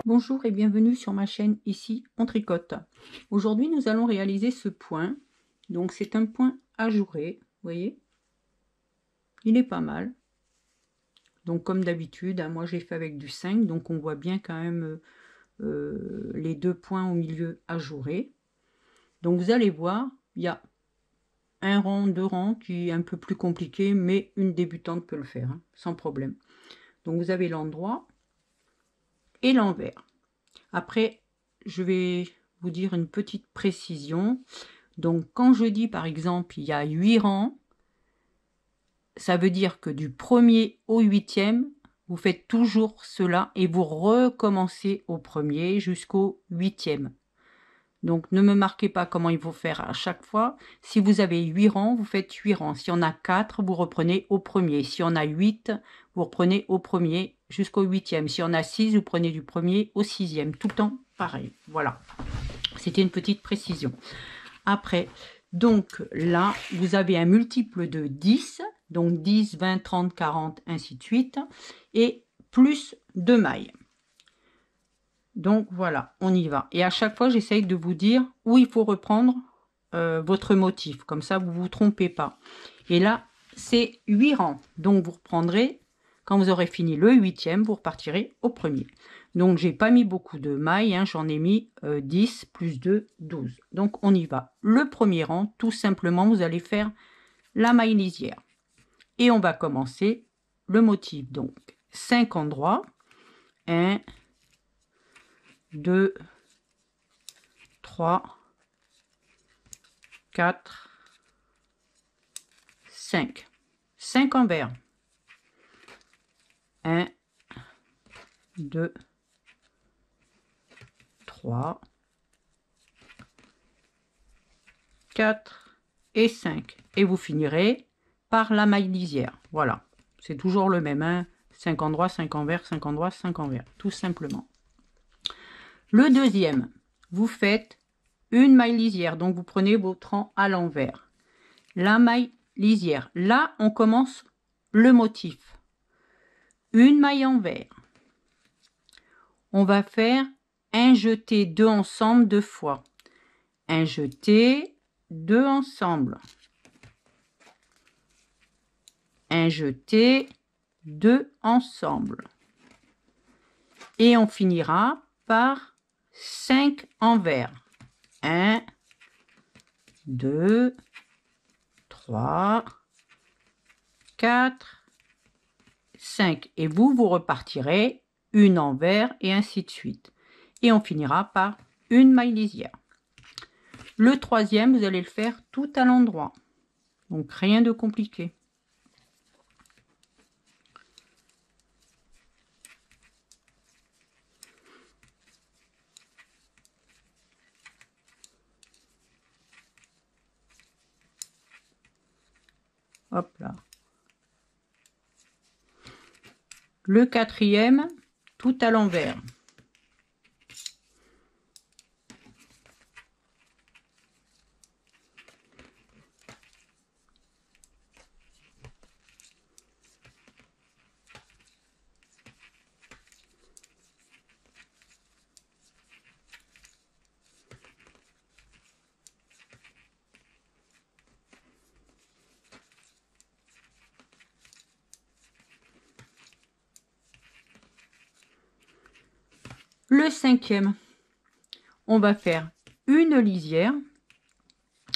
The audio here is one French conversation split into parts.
Bonjour et bienvenue sur ma chaîne, ici on tricote. Aujourd'hui nous allons réaliser ce point. Donc c'est un point ajouré, vous voyez. Il est pas mal. Donc comme d'habitude, moi j'ai fait avec du 5, donc on voit bien quand même les deux points au milieu ajourés. Donc vous allez voir, il y a un rang, deux rangs qui est un peu plus compliqué, mais une débutante peut le faire, hein, sans problème. Donc vous avez l'endroit et l'envers. Après, je vais vous dire une petite précision. Donc, quand je dis, par exemple, il y a 8 rangs, ça veut dire que du 1er au 8e, vous faites toujours cela et vous recommencez au 1er jusqu'au 8e. Donc, ne me marquez pas comment il faut faire à chaque fois. Si vous avez 8 rangs, vous faites 8 rangs. Si on a 4, vous reprenez au 1er. Si on a 8, vous reprenez au 1er jusqu'au 8e. Si on a 6, vous prenez du 1er au 6e. Tout le temps pareil. Voilà. C'était une petite précision. Après, donc là, vous avez un multiple de 10. Donc 10, 20, 30, 40, ainsi de suite. Et plus 2 mailles. Donc voilà, on y va. Et à chaque fois, j'essaye de vous dire où il faut reprendre votre motif. Comme ça, vous ne vous trompez pas. Et là, c'est 8 rangs. Donc vous reprendrez, quand vous aurez fini le 8e, vous repartirez au 1er. Donc j'ai pas mis beaucoup de mailles, hein, j'en ai mis 10 plus 2, 12. Donc on y va. Le premier rang, tout simplement, vous allez faire la maille lisière. Et on va commencer le motif. Donc 5 endroits. 1, 2, 3, 4, 5. 5 envers. 1, 2, 3, 4 et 5. Et vous finirez par la maille lisière. Voilà. C'est toujours le même. Hein. 5 endroits, 5 envers, 5 endroits, 5 envers. Tout simplement. Le deuxième, vous faites une maille lisière. Donc, vous prenez votre rang à l'envers. La maille lisière. Là, on commence le motif. Une maille envers. On va faire un jeté, deux ensemble, deux fois. Un jeté, deux ensemble. Un jeté, deux ensemble. Et on finira par 5 envers. 1, 2, 3, 4, 5. Et vous repartirez une envers et ainsi de suite. Et on finira par une maille lisière. Le troisième, vous allez le faire tout à l'endroit. Donc rien de compliqué. Hop là. Le quatrième, tout à l'envers. Le cinquième, on va faire une lisière.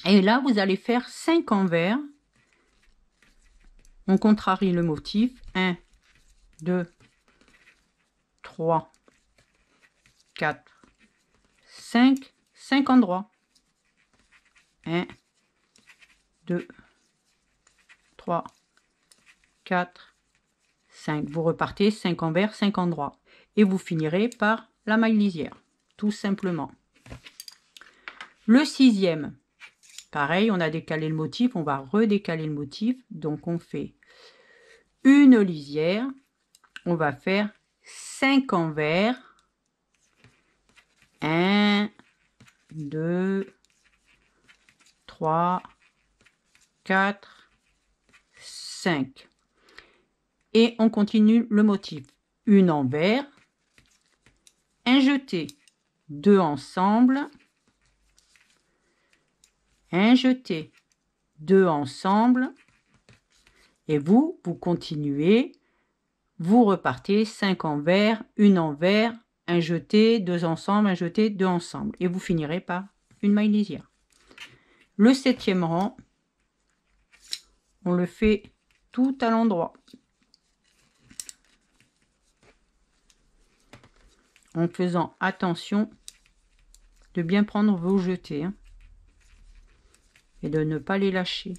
Et là, vous allez faire 5 envers. On contrarie le motif. 1, 2, 3, 4, 5. 5 endroits. 1, 2, 3, 4, 5. Vous repartez 5 envers, 5 endroits. Et vous finirez par la maille lisière. Tout simplement. Le sixième, pareil, on a décalé le motif, on va redécaler le motif. Donc on fait une lisière, on va faire 5 envers. 1, 2, 3, 4, 5. Et on continue le motif. Une envers, un jeté, 2 ensemble, un jeté, 2 ensemble, et vous continuez, vous repartez 5 envers, 1 envers, un jeté, 2 ensemble, un jeté, 2 ensemble, et vous finirez par une maille lisière. Le 7e rang, on le fait tout à l'endroit, en faisant attention de bien prendre vos jetés, hein, et de ne pas les lâcher.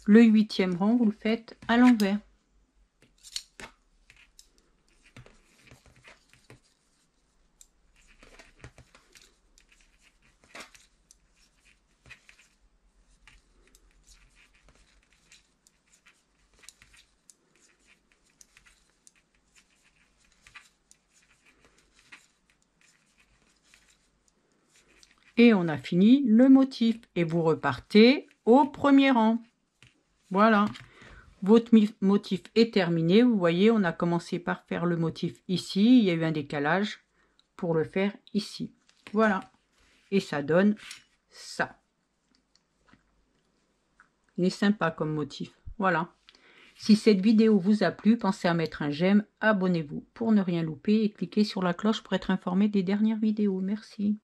Le 8e rang, vous le faites à l'envers. Et on a fini le motif. Et vous repartez au 1er rang. Voilà. Votre motif est terminé. Vous voyez, on a commencé par faire le motif ici. Il y a eu un décalage pour le faire ici. Voilà. Et ça donne ça. Il est sympa comme motif. Voilà. Si cette vidéo vous a plu, pensez à mettre un j'aime, abonnez-vous pour ne rien louper et cliquez sur la cloche pour être informé des dernières vidéos. Merci.